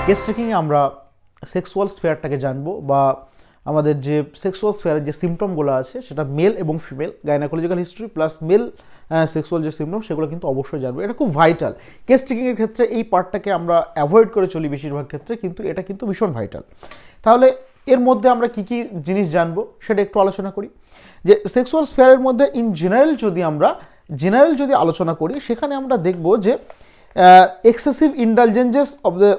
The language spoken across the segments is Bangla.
কেস টেকিংয়ে আমরা সেক্সুয়াল স্ফেয়ারটাকে জানবো বা আমাদের যে সেক্সুয়াল স্ফেয়ারের যে সিমটমগুলো আছে সেটা মেল এবং female gynaecological history plus male sexual যে সিমটম সেগুলো কিন্তু অবশ্যই জানবো। এটা খুব ভাইটাল। কেস টেকিংয়ের ক্ষেত্রে এই পার্টটাকে আমরা অ্যাভয়েড করে চলি বেশিরভাগ ক্ষেত্রে, কিন্তু এটা কিন্তু ভীষণ ভাইটাল। তাহলে এর মধ্যে আমরা কী কী জিনিস জানবো সেটা একটু আলোচনা করি। যে সেক্সুয়াল স্ফেয়ারের মধ্যে ইন জেনারেল যদি আলোচনা করি, সেখানে আমরা দেখব যে এক্সেসিভ ইন্ডালজেন্সেস অফ দ্য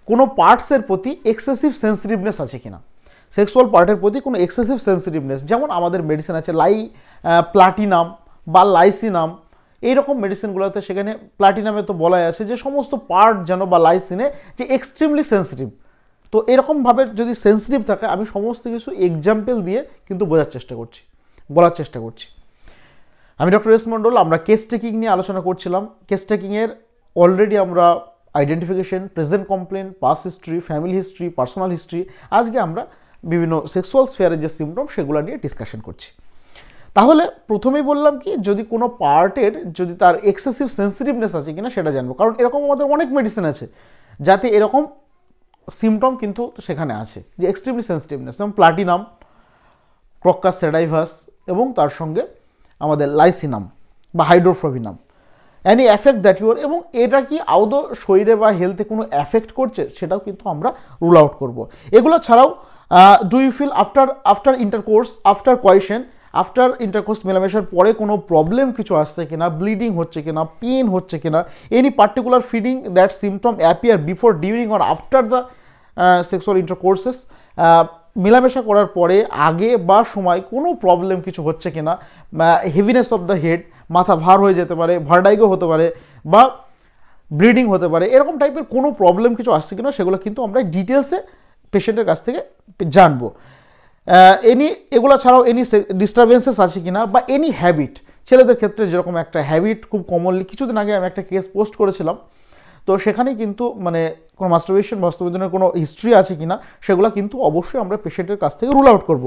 কোনো পার্টসের প্রতি এক্সেসিভ সেন্সিটিভনেস আছে কিনা, সেক্সুয়াল পার্টের প্রতি কোনো এক্সেসিভ সেন্সিটিভনেস। যেমন আমাদের মেডিসিন আছে প্লাটিনাম বা লাইসিনাম, এইরকম মেডিসিনগুলোতে সেখানে প্লাটিনামে তো বলাই আছে যে সমস্ত পার্ট যেন বা লাইসিনে যে এক্সট্রিমলি সেন্সিটিভ। তো এরকমভাবে যদি সেন্সিটিভ থাকে, আমি সমস্ত কিছু এক্সাম্পল দিয়ে কিন্তু বলার চেষ্টা করছি। আমি ডক্টর এস মন্ডল, আমরা কেস টেকিং নিয়ে আলোচনা করছিলাম। কেস টেকিংয়ের অলরেডি আমরা identification, present complain, past history, family history, personal history, আজকে আমরা বিভিন্ন সেক্সুয়াল স্ফেয়ারের যে সিমটম সেগুলো নিয়ে ডিসকাশন করছি। তাহলে প্রথমেই বললাম কি, যদি কোনো পার্টের যদি তার এক্সেসিভ সেন্সিটিভনেস আছে কিনা সেটা জানবো, কারণ এরকম আমাদের অনেক মেডিসিন আছে যাতে এরকম সিমটম কিন্তু সেখানে আছে যে এক্সট্রিমলি সেন্সিটিভনেস, যেমন প্লাটিনাম, ক্রক্কাস সেডাইভাস এবং তার সঙ্গে আমাদের লাইসিনাম বা হাইড্রোফ্লোভিনাম। অ্যানি এফেক্ট দ্যাট ইউর, এবং এটা কি আদৌ শরীরে বা হেলথে কোনো এফেক্ট করছে সেটাও কিন্তু আমরা রুল আউট করব। এগুলো ছাড়াও do you feel after intercourse, after coition, after intercourse মেলামেশার পরে কোনো প্রবলেম কিছু আসছে কিনা, ব্লিডিং হচ্ছে কিনা, পেন হচ্ছে কিনা, any particular feeling that symptom appear before, during or after the sexual intercourses, মেলামেশা করার পরে আগে বা সময় কোনো প্রবলেম কিছু হচ্ছে কিনা, হেভিনেস অফ দ্য হেড, মাথা ভার হয়ে যেতে পারে, ভার্টাইগো হতে পারে বা ব্লিডিং হতে পারে, এরকম টাইপের কোনো প্রবলেম কিছু আসছে কিনা সেগুলো কিন্তু আমরা ডিটেলসে পেশেন্টের কাছ থেকে জানবো। এগুলো ছাড়াও এনি ডিস্টারবেন্সেস আছে কিনা বা এনি হ্যাবিট, ছেলেদের ক্ষেত্রে যেরকম একটা হ্যাবিট খুব কমনলি, কিছুদিন আগে আমি একটা কেস পোস্ট করেছিলাম, তো সেখানেই কিন্তু মানে কোনো মাস্টারবেশন বাস্তবিদনের কোনো হিস্ট্রি আছে কিনা সেগুলো কিন্তু অবশ্যই আমরা পেশেন্টের কাছ থেকে রুল আউট করব।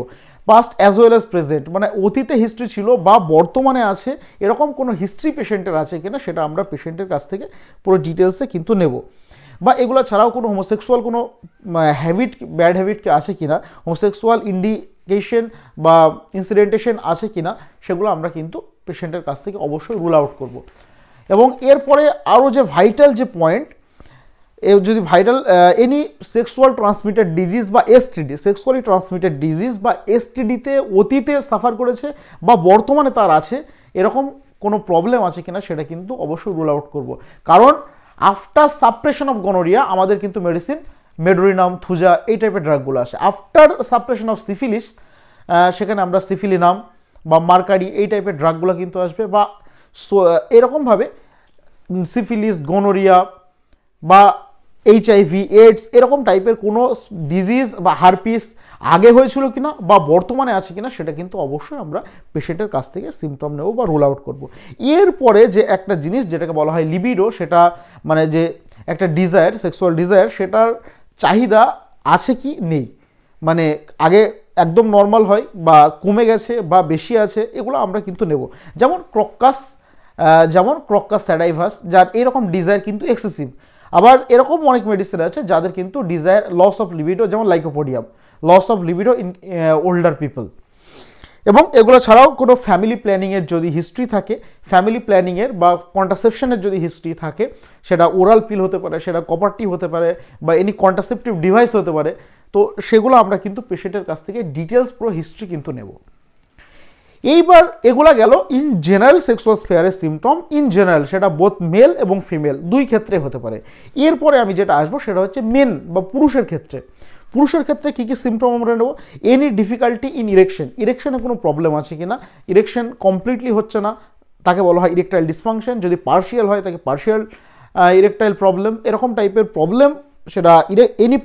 Past as well as present, মানে অতীতে হিস্ট্রি ছিল বা বর্তমানে আছে এরকম কোনো হিস্ট্রি পেশেন্টের আছে কিনা সেটা আমরা পেশেন্টের কাছ থেকে পুরো ডিটেলসে কিন্তু নেব। বা এগুলো ছাড়াও কোনো হোমোসেক্সুয়াল কোনো ব্যাড হ্যাবিট আছে কিনা, হোমোসেক্সুয়াল ইন্ডিকেশন বা ইনসিডেন্টেশন আছে কিনা সেগুলো আমরা কিন্তু পেশেন্টের কাছ থেকে অবশ্যই রুল আউট করব। এবং এরপরে আরও যে ভাইটাল যে পয়েন্ট, যদি vital any sexual transmitted disease বা এসটিডি, সেক্সুয়ালি ট্রান্সমিটেড ডিজিজ বা এসটিডিতে অতীতে সাফার করেছে বা বর্তমানে তার আছে, এরকম কোনো প্রবলেম আছে কিনা সেটা কিন্তু অবশ্যই রুল আউট করব। কারণ আফটার সাপ্রেশন অফ গনোরিয়া আমাদের কিন্তু মেডিসিন মেডোরিনাম, থুজা এই টাইপের ড্রাগগুলো আসে। আফটার সাপ্রেশন অফ সিফিলিস সেখানে আমরা সিফিলিনাম বা মার্কারি এই টাইপের ড্রাগগুলো কিন্তু আসবে। বা এরকমভাবে সিফিলিস, গনোরিয়া বা HIV, এইডস এরকম টাইপের কোনো ডিজিজ বা হারপিস আগে হয়েছিল কিনা বা বর্তমানে আছে কিনা সেটা কিন্তু অবশ্যই আমরা পেশেন্টের কাছ থেকে সিমটম নেব বা রুল আউট করব। এরপরে যে একটা জিনিস যেটাকে বলা হয় লিবিডো, সেটা মানে যে একটা ডিজায়ার, সেক্সুয়াল ডিজায়ার, সেটার চাহিদা আছে কি নেই, মানে আগে একদম নর্মাল হয় বা কমে গেছে বা বেশি আছে, এগুলো আমরা কিন্তু নেব। যেমন ক্রক্কাস স্যাডাইভাস, যার এরকম ডিজায়ার কিন্তু এক্সেসিভ। আবার এরকম অনেক মেডিসিন আছে যাদের কিন্তু ডিজায়ার লস অফ লিবিডো, যেমন lycopodium, loss of libido in older people. এবং এগুলো ছাড়াও কোনো ফ্যামিলি প্ল্যানিংয়ের যদি হিস্ট্রি থাকে, ফ্যামিলি প্ল্যানিংয়ের বা কন্ট্রাসেপশনের যদি হিস্ট্রি থাকে, সেটা ওরাল পিল হতে পারে, সেটা কপারটি হতে পারে বা এনি কন্ট্রাসেপটিভ ডিভাইস হতে পারে, তো সেগুলো আমরা কিন্তু পেশেন্টের কাছ থেকে ডিটেলস পুরো হিস্ট্রি কিন্তু নেব। এইবার এগুলা গেল ইন জেনারেল সেক্সুয়াল স্ফেয়ারের সিমটম, ইন জেনারেল সেটা বোথ মেল এবং ফিমেল দুই ক্ষেত্রে হতে পারে। এরপরে আমি যেটা আসবো সেটা হচ্ছে মেন বা পুরুষের ক্ষেত্রে কী কী সিমটম আমরা নেব। এনি ডিফিকাল্টি ইন ইরেকশনে কোনো প্রবলেম আছে কিনা, ইরেকশন কমপ্লিটলি হচ্ছে না, তাকে বলা হয় ইরেকটাইল ডিসফাংশন। যদি পার্শিয়াল হয় তাকে পার্শিয়াল ইরেকটাইল প্রবলেম, এরকম টাইপের প্রবলেম, সেটা এনি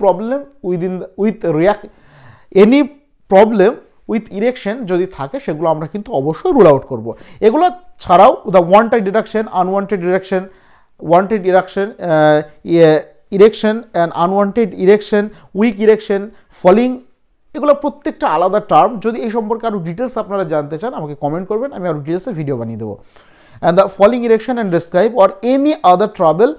প্রবলেম উইথ ইরেকশন যদি থাকে সেগুলো আমরা কিন্তু অবশ্যই রুল আউট করব। এগুলো ছাড়াও the wanted erection, unwanted erection, wanted erection and unwanted erection, weak erection, falling, এগুলো প্রত্যেকটা আলাদা টার্ম। যদি এই সম্পর্কে আরও ডিটেলস আপনারা জানতে চান আমাকে কমেন্ট করবেন, আমি আরও ডিটেলসে ভিডিও বানিয়ে দেবো। And the falling erection and describe or any other travel,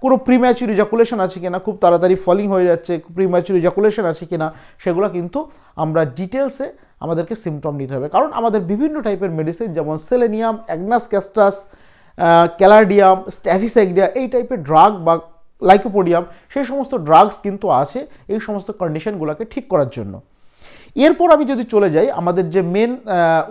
কোনো প্রিম্যাচুর ইজাকুলেশন আছে কিনা, খুব তাড়াতাড়ি ফলিং হয়ে যাচ্ছে, প্রিম্যাচুর ইজাকুলেশন আছে কিনা, সেগুলো কিন্তু আমরা ডিটেলসে আমাদেরকে সিমটম নিতে হবে। কারণ আমাদের বিভিন্ন টাইপের মেডিসিন যেমন সেলেনিয়াম, অ্যাগনাস ক্যাস্ট্রাস, ক্যালাডিয়াম, স্ট্যাফিসাইডিয়া, এই টাইপের ড্রাগ বা লাইকোপোডিয়াম, সেই সমস্ত ড্রাগস কিন্তু আছে এই সমস্ত কন্ডিশনগুলোকে ঠিক করার জন্য। এরপর আমি যদি চলে যাই আমাদের যে মেন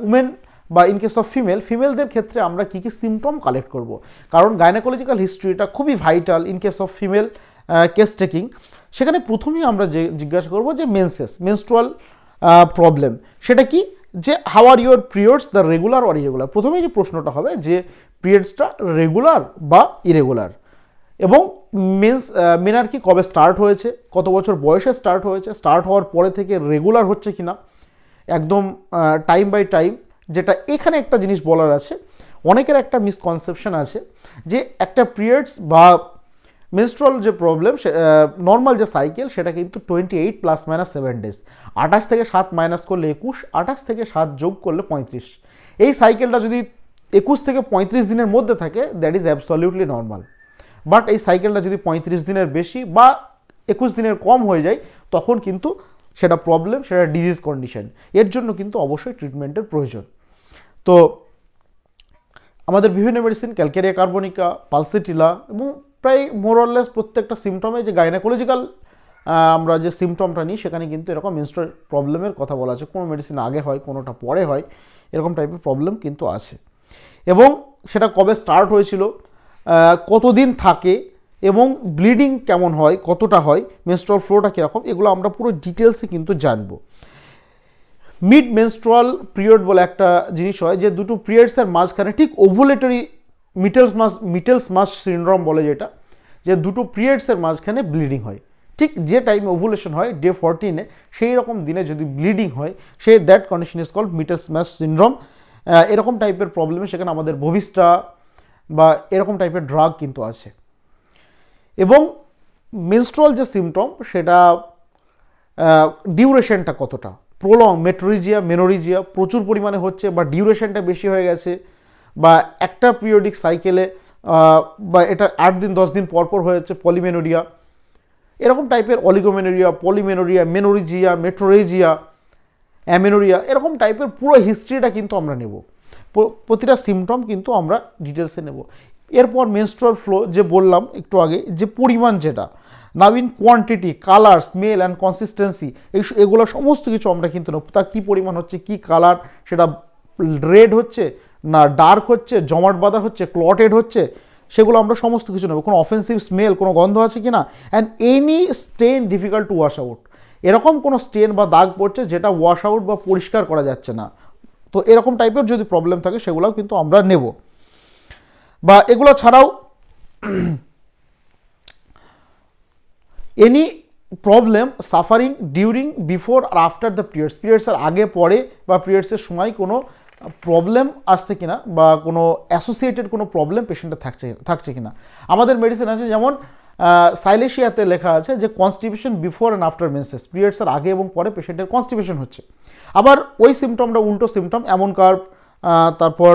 উমেন বা ইন কেস অফ ফিমেলদের ক্ষেত্রে আমরা কী কী সিমটম কালেক্ট করব, কারণ গাইনোকোলজিক্যাল হিস্ট্রিটা খুবই vital in case of female case taking. সেখানে প্রথমেই আমরা যে জিজ্ঞাসা করব যে মেনস্ট্রুয়াল প্রবলেম সেটা কি, যে how are your periods, the regular or irregular. প্রথমেই যে প্রশ্নটা হবে যে পিরিয়ডসটা রেগুলার বা ইরেগুলার, এবং মেনার কি কবে স্টার্ট হয়েছে, কত বছর বয়সে স্টার্ট হয়েছে, স্টার্ট হওয়ার পরে থেকে রেগুলার হচ্ছে কিনা একদম টাইম বাই টাইম। যেটা এখানে একটা জিনিস বলার আছে, অনেকের একটা মিসকনসেপশন আছে যে একটা পিরিয়ডস বা মেনস্ট্রুয়াল যে প্রবলেম, নর্মাল যে সাইকেল সেটা কিন্তু 28 ± 7 ডেজ, 28 থেকে 7 মাইনাস করলে 21, 28 থেকে 7 যোগ করলে 35। এই সাইকেলটা যদি 21 থেকে 35 দিনের মধ্যে থাকে that is absolutely normal. But এই সাইকেলটা যদি 35 দিনের বেশি বা 21 দিনের কম হয়ে যায় তখন কিন্তু সেটা প্রবলেম, সেটা ডিজিজ কন্ডিশন। এর জন্য কিন্তু অবশ্যই ট্রিটমেন্টের প্রয়োজন। তো আমাদের বিভিন্ন মেডিসিন ক্যালকেরিয়া কার্বনিকা, পালসিটিলা এবং প্রায় মোরলেস প্রত্যেকটা সিমটমে যে গাইনোকোলজিক্যাল আমরা যে সিমটমটা নিই সেখানে কিন্তু এরকম মেনস্ট্রুয়াল প্রবলেমের কথা বলা আছে। কোনো মেডিসিন আগে হয়, কোনোটা পরে হয়, এরকম টাইপের প্রবলেম কিন্তু আছে। এবং সেটা কবে স্টার্ট হয়েছিল, কতদিন থাকে এবং ব্লিডিং কেমন হয়, কতটা হয়, মেনস্ট্রুয়াল ফ্লোটা কীরকম, এগুলো আমরা পুরো ডিটেলসে কিন্তু জানবো। মিড মেনস্ট্রুয়াল পিরিয়ড বলে একটা জিনিস হয় যে দুটো পিরিয়ডসের মাঝখানে ঠিক ওভুলেটরি মিটেলস মাস সিনড্রোম বলে, যেটা যে দুটো পিরিয়ডসের মাঝখানে ব্লিডিং হয়, ঠিক যে টাইমে ওভুলেশন হয় ডে 14-এ সেই রকম দিনে যদি ব্লিডিং হয় say that condition is called Mittelschmerz syndrome. এরকম টাইপের প্রবলেমে সেখানে আমাদের ভবিষ্টা বা এরকম টাইপের ড্রাগ কিন্তু আছে। এবং মেনস্ট্রুয়াল যে সিমটম সেটা ডিউরেশনটা কতটা, প্রলং মেনোরিজিয়া প্রচুর পরিমাণে হচ্ছে বা ডিউরেশনটা বেশি হয়ে গেছে, বা একটা পিরিয়ডিক সাইকেলে বা এটা 8 দিন 10 দিন পরপর হয়েছে পলিমেনোরিয়া, এরকম টাইপের অলিগোমেনোরিয়া, পলিমেনোরিয়া, মেনোরিজিয়া, মেট্রোরেজিয়া, অ্যামেনোরিয়া, এরকম টাইপের পুরো হিস্ট্রিটা কিন্তু আমরা নেব, প্রতিটা সিমটম কিন্তু আমরা ডিটেলসে নেব। এরপর মেনস্ট্রুয়াল ফ্লো যে বললাম একটু আগে, যে পরিমাণ যেটা, নাও in quantity, colour, smell and consistency, এগুলো সমস্ত কিছু আমরা কিন্তু নেব। তার কী পরিমাণ হচ্ছে, কি কালার, সেটা রেড হচ্ছে না ডার্ক হচ্ছে, জমাট বাঁধা হচ্ছে, ক্লটেড হচ্ছে, সেগুলো আমরা সমস্ত কিছু নেব। কোনো অফেন্সিভ স্মেল, কোনো গন্ধ আছে কি না, and any stain difficult to wash out, এরকম কোনো স্টেন বা দাগ পড়ছে যেটা ওয়াশ আউট বা পরিষ্কার করা যাচ্ছে না, তো এরকম টাইপের যদি প্রবলেম থাকে সেগুলোও কিন্তু আমরা নেব। বা এগুলো ছাড়াও any problem suffering during before আর আফটার দ্য পিরিয়ডসের আগে পরে বা পিরিয়ডসের সময় কোনো প্রবলেম আসছে কিনা বা কোনো অ্যাসোসিয়েটেড কোনো প্রবলেম পেশেন্টের থাকছে কিনা। আমাদের মেডিসিন আছে যেমন সাইলেশিয়াতে লেখা আছে যে constipation before and after menses, পিরিয়ডসের আগে এবং পরে পেশেন্টের কনস্টিপেশন হচ্ছে। আবার ওই সিমটমটা উল্টো সিমটম এমন কার্ভ, তারপর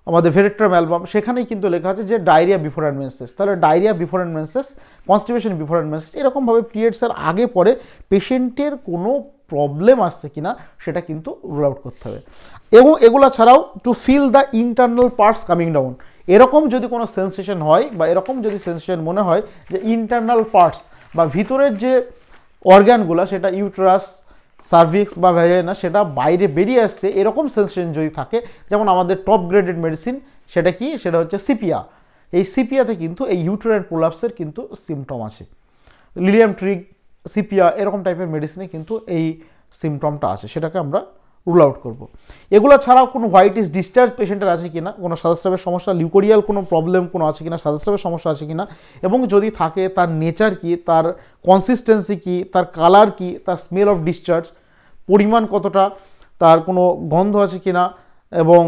আমাদের ভেরেট্রাম অ্যালবাম, সেখানেই কিন্তু লেখা আছে যে ডায়রিয়া বিফোর অ্যান্ড মেন্সেস, তাহলে diarrhoea before and menses, constipation before and menses, এরকমভাবে পিরিয়ডসের আগে পরে পেশেন্টের কোনো প্রবলেম আসছে কিনা সেটা কিন্তু রুল আউট করতে হবে। এবং এগুলো ছাড়াও to feel the internal parts coming down, এরকম যদি কোনো সেন্সেশন হয় বা এরকম যদি সেন্সেশন মনে হয় যে ইন্টারনাল পার্টস বা ভিতরের যে অর্গানগুলো সেটা ইউটেরাস, সার্ভিক্স বা ভ্যাজাইনা সেটা বাইরে বেরিয়ে আসছে, এরকম সেন্সেশন যদি থাকে, যেমন আমাদের টপ গ্রেডেড মেডিসিন সেটা কি, সেটা হচ্ছে সিপিয়া। এই সিপিয়াতে কিন্তু এই ইউটেরাইন প্রোলাপসের কিন্তু সিমটম আছে, লিলিয়াম ট্রিগ, সিপিয়া, এরকম টাইপের মেডিসিনে কিন্তু এই সিমটমটা আছে, সেটাকে আমরা রুল আউট করব। এগুলো ছাড়াও কোনো হোয়াইটিস ডিসচার্জ পেশেন্টের আছে কিনা, কোনো সাদাস্রাবের সমস্যা, লিউকোরিয়াল কোনো প্রবলেম কোনো আছে কিনা, সাদাস্রাবের সমস্যা আছে কিনা, এবং যদি থাকে তার নেচার কি, তার কনসিস্টেন্সি কি, তার কালার কি, তার স্মেল অফ ডিসচার্জ পরিমাণ কতটা, তার কোনো গন্ধ আছে কিনা এবং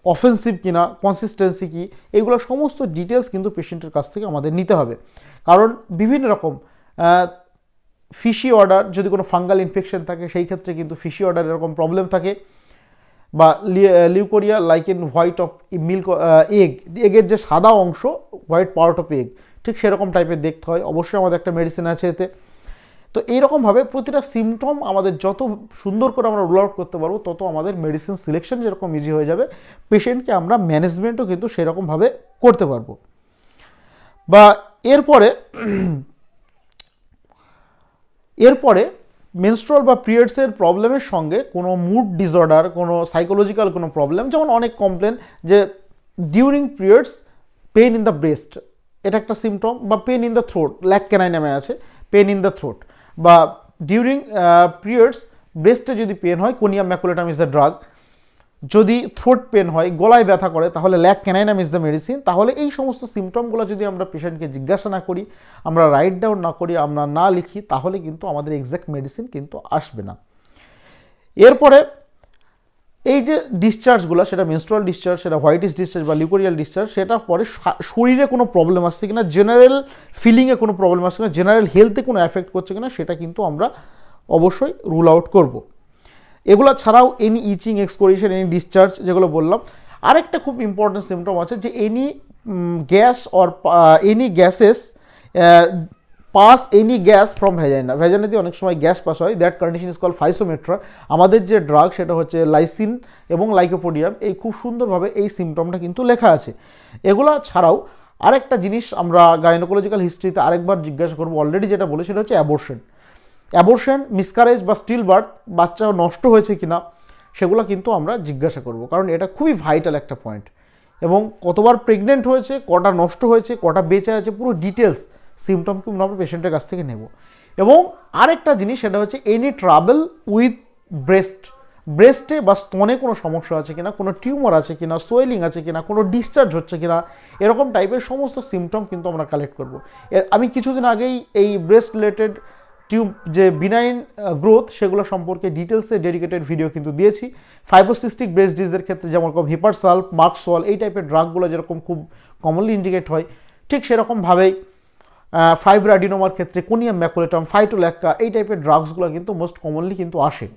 অফেন্সিভ কিনা, কনসিস্টেন্সি কি, এগুলো সমস্ত ডিটেলস কিন্তু পেশেন্টের কাছ থেকে আমাদের নিতে হবে। কারণ বিভিন্ন রকম ফিশি অর্ডার, যদি কোনো ফাঙ্গাল ইনফেকশন থাকে সেই ক্ষেত্রে কিন্তু ফিশি অর্ডার এরকম প্রবলেম থাকে, বা leucorrhoea like in white of milk egg, এগের যে সাদা অংশ হোয়াইট পার্ট অফ এগ, ঠিক সেরকম টাইপের দেখতে হয়। অবশ্যই আমাদের একটা মেডিসিন আছে এতে। তো এইরকমভাবে প্রতিটা সিমটম আমাদের যত সুন্দর করে আমরা রুল আউট করতে পারবো তত আমাদের মেডিসিন সিলেকশন যেরকম ইজি হয়ে যাবে, পেশেন্টকে আমরা ম্যানেজমেন্টও কিন্তু সেরকমভাবে করতে পারবো। বা এরপরে মেনস্ট্রুয়াল বা পিরিয়ডসের প্রবলেমের সঙ্গে কোনো মুড ডিসঅর্ডার, কোনো সাইকোলজিক্যাল কোনো প্রবলেম, যেমন অনেক কমপ্লেন যে during periods pain in the breast, এটা একটা সিমটম, বা pain in the throat, lac caninum নামে আছে, পেন ইন দ্য থ্রোট, বা ডিউরিং পিরিয়ডস ব্রেস্টে যদি পেন হয় conium maculatum is the drug, যদি থ্রোট পেন হয়, গলায় ব্যথা করে, তাহলে lac caninum is the medicine. তাহলে এই সমস্ত সিমটমগুলো যদি আমরা পেশেন্টকে জিজ্ঞাসা না করি, আমরা রাইট ডাউন না করি, আমরা না লিখি, তাহলে কিন্তু আমাদের এক্স্যাক্ট মেডিসিন কিন্তু আসবে না। এরপরে এই যে ডিসচার্জগুলো, সেটা মেনস্ট্রুয়াল ডিসচার্জ, সেটা হোয়াইটিস ডিসচার্জ বা লিউকোরিয়াল ডিসচার্জ, সেটার পরে শরীরে কোনো প্রবলেম আসছে কিনা, জেনারেল ফিলিংয়ে কোনো প্রবলেম আসছে কিনা, জেনারেল হেলথে কোনো এফেক্ট করছে কিনা, সেটা কিন্তু আমরা অবশ্যই রুল আউট করব। এগুলো ছাড়াও এনি ইচিং, এক্সকোরিশন, এনি ডিসচার্জ যেগুলো বললাম। আরেকটা খুব ইম্পর্টেন্ট সিমটম আছে যে any gas or any gases pass any gas from vagina, vagina দিয়ে অনেক সময় গ্যাস পাস হয়, দ্যাট কন্ডিশন ইজ কল ফাইসোমেট্রা। আমাদের যে ড্রাগ সেটা হচ্ছে লাইসিন এবং লাইকোপোডিয়াম, এই খুব সুন্দরভাবে এই সিমটমটা কিন্তু লেখা আছে। এগুলো ছাড়াও আরেকটা জিনিস আমরা গাইনোকোলজিক্যাল হিস্ট্রিতে আরেকবার জিজ্ঞাসা করবো, অলরেডি যেটা বলে সেটা হচ্ছে অ্যাবর্শন, মিসক্যারেজ বা স্টিল বার্থ, বাচ্চা নষ্ট হয়েছে কিনা, সেগুলো কিন্তু আমরা জিজ্ঞাসা করব, কারণ এটা খুবই ভাইটাল একটা পয়েন্ট। এবং কতবার প্রেগনেন্ট হয়েছে, কটা নষ্ট হয়েছে, কটা বেঁচে আছে, পুরো ডিটেলস সিমটম কিন্তু আমরা পেশেন্টের কাছ থেকে নেব। এবং আরেকটা জিনিস সেটা হচ্ছে এনি ট্রাভেল উইথ ব্রেস্টে বা স্তনে কোনো সমস্যা আছে কিনা, কোনো টিউমার আছে কিনা, সোয়েলিং আছে কিনা, কোনো ডিসচার্জ হচ্ছে কিনা, এরকম টাইপের সমস্ত সিমটম কিন্তু আমরা কালেক্ট করব। আমি কিছুদিন আগেই এই ব্রেস্ট রিলেটেড যে বিনাইন গ্রোথ সেগুলো সম্পর্কে ডিটেলসে ডেডিকেটেড ভিডিও কিন্তু দিয়েছি। ফাইব্রোসিস্টিক ব্রেস্ট ডিজিজের ক্ষেত্রে যেমন হিপারসালফ, মার্কসল, এই টাইপের ড্রাগগুলো যেরকম খুব কমনলি ইন্ডিকেট হয়, ঠিক সেরকমভাবেই ফাইব্রোঅ্যাডিনোমার ক্ষেত্রে কোনিয়াম ম্যাকুলেটাম, ফাইটোল্যাক্কা, এই টাইপের ড্রাগসগুলো কিন্তু মোস্ট কমনলি কিন্তু আসে।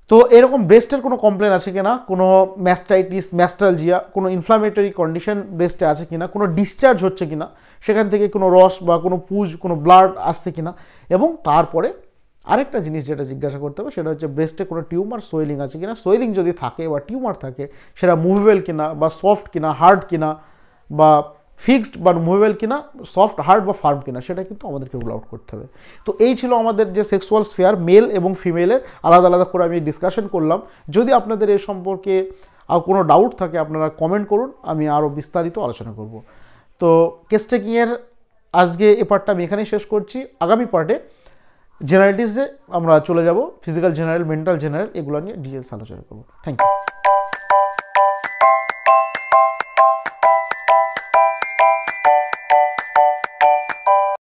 তো এরকম ব্রেস্টের কোনো কমপ্লেন আছে কিনা, কোনো ম্যাস্টাইটিস, ম্যাস্টালজিয়া, কোনো ইনফ্লামেটরি কন্ডিশন ব্রেস্টে আছে কিনা, কোনো ডিসচার্জ হচ্ছে কিনা, সেখান থেকে কোনো রস বা কোনো পুজ, কোনো ব্লাড আসছে কিনা। এবং তারপরে আরেকটা জিনিস যেটা জিজ্ঞাসা করতে হবে সেটা হচ্ছে ব্রেস্টে কোনো টিউমার, সোয়েলিং আছে কিনা, সোয়েলিং যদি থাকে বা টিউমার থাকে সেটা মুভেবল কিনা বা সফট কিনা, হার্ড কিনা, বা ফিক্সড বা মুভেবল কিনা, সফট, হার্ড বা ফার্ম কিনা, সেটা কিন্তু আমাদেরকে রুল আউট করতে হবে। তো এই ছিল আমাদের যে সেক্সুয়াল স্ফিয়ার, মেল এবং ফিমেলের আলাদা আলাদা করে আমি ডিসকাশন করলাম। যদি আপনাদের এই সম্পর্কে কোনো ডাউট থাকে আপনারা কমেন্ট করুন, আমি আরও বিস্তারিত আলোচনা করব। তো কেস টেকিংয়ের আজকে এ পার্টটা আমি এখানেই শেষ করছি। আগামী পার্টে জেনারেলিটিসে আমরা চলে যাব, ফিজিক্যাল জেনারেল, মেন্টাল জেনারেল, এগুলো নিয়ে ডিটেলস আলোচনা করব। Thank you.